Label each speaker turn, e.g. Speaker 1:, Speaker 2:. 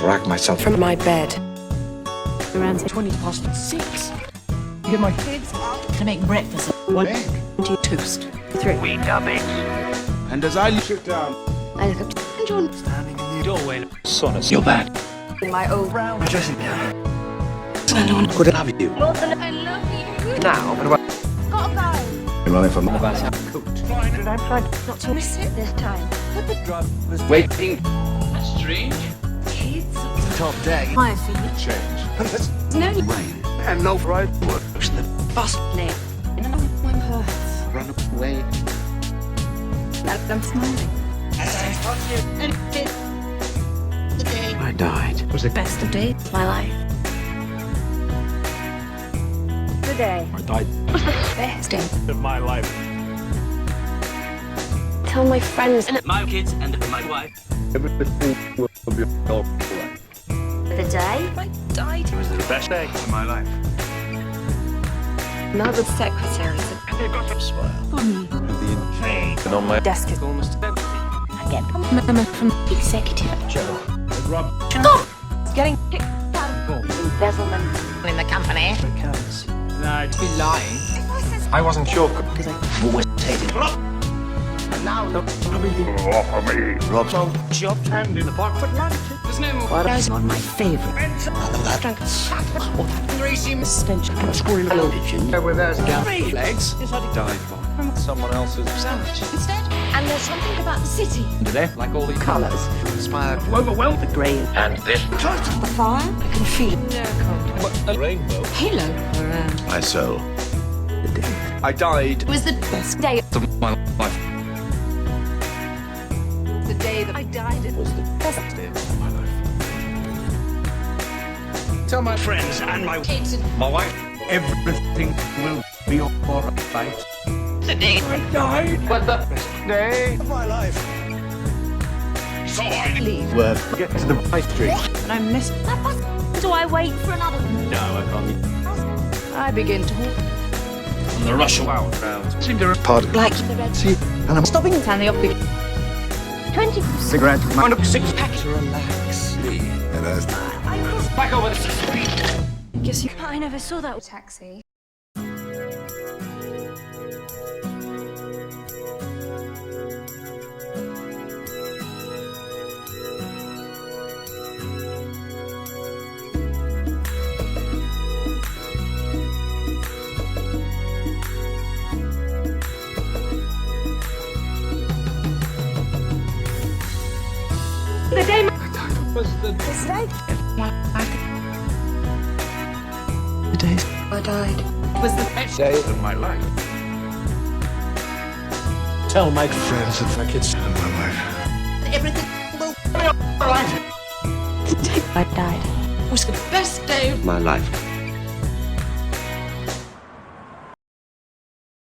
Speaker 1: drag myself
Speaker 2: from my bed.
Speaker 3: Around 6:20.
Speaker 4: Get my kids
Speaker 3: To make breakfast.
Speaker 4: 1,
Speaker 2: To toast.
Speaker 3: 3.
Speaker 5: We dub it.
Speaker 4: and as I sit down,
Speaker 2: I look up to John
Speaker 5: Standing in the doorway.
Speaker 1: sonus.
Speaker 5: You're bad.
Speaker 2: in my old brown.
Speaker 5: Dressing gown.
Speaker 1: Anyone could have you.
Speaker 2: I love you.
Speaker 1: Now, but what?
Speaker 2: Gotta go.
Speaker 4: I'm running for my
Speaker 2: I'm trying not to miss it this time.
Speaker 5: Was waiting. That's strange.
Speaker 2: Kids.
Speaker 5: Top day.
Speaker 3: My feet.
Speaker 4: change.
Speaker 2: No.
Speaker 5: Rain. And no fried works. The
Speaker 2: Bus leg. One hurts.
Speaker 5: run away.
Speaker 2: I'm smiling.
Speaker 1: I died. Was it?
Speaker 2: Best of days of my life. Today
Speaker 1: I died.
Speaker 2: was the best day.
Speaker 1: Of my life.
Speaker 2: Tell my friends and
Speaker 5: My kids and my wife.
Speaker 4: Everything will be all right.
Speaker 2: the day I died.
Speaker 1: It was the best day of my life.
Speaker 2: Another secretary
Speaker 1: And on my
Speaker 2: desk is
Speaker 5: Almost empty.
Speaker 2: again. Mama from executive.
Speaker 4: Rob,
Speaker 2: Getting kicked out of embezzlement in the company.
Speaker 5: Counts.
Speaker 1: Nah,
Speaker 5: Be lying.
Speaker 1: I wasn't sure.
Speaker 5: Because I always hated. And now the
Speaker 1: Rob's on
Speaker 5: job hand in the park for lunch. There's no more.
Speaker 2: What is not my favorite? Drunk
Speaker 5: Greasy
Speaker 2: stench.
Speaker 5: with those three legs.
Speaker 1: died from someone else's
Speaker 5: Sandwich.
Speaker 2: Instead, and there's something about the city.
Speaker 1: today. Like all the
Speaker 2: Colours.
Speaker 5: Inspired.
Speaker 1: overwhelmed.
Speaker 2: The grey.
Speaker 1: And this.
Speaker 2: The fire. I can feel it.
Speaker 1: A rainbow.
Speaker 2: Halo around.
Speaker 4: my soul.
Speaker 1: I died.
Speaker 2: It was the best day.
Speaker 1: Of my life.
Speaker 2: The day that I died. It was the best
Speaker 1: Day of my life. Tell my friends and my
Speaker 2: kids.
Speaker 1: my wife.
Speaker 4: Everything will be all right.
Speaker 2: The day I died.
Speaker 5: What the?
Speaker 1: Day.
Speaker 4: My life.
Speaker 1: So I
Speaker 2: Leave.
Speaker 4: Word. Get to the high street.
Speaker 2: And I missed that bus. Do I wait for another?
Speaker 1: No, I can't.
Speaker 2: I begin to walk
Speaker 1: On the rush around. Seem to part
Speaker 2: like the red.
Speaker 4: See, and I'm
Speaker 2: Stopping and the off. 20.
Speaker 4: cigarette.
Speaker 1: Mind up 6 pack.
Speaker 5: To relax.
Speaker 4: And as
Speaker 1: Back over the street.
Speaker 2: Guess you. I never saw that taxi. The day
Speaker 1: Was the
Speaker 2: this day.
Speaker 5: The days.
Speaker 2: I died. It was the
Speaker 1: best day of my life.
Speaker 4: tell my friends and my kids and my wife.
Speaker 2: everything.
Speaker 1: Alright.
Speaker 2: The day I died was the best day of
Speaker 1: My life.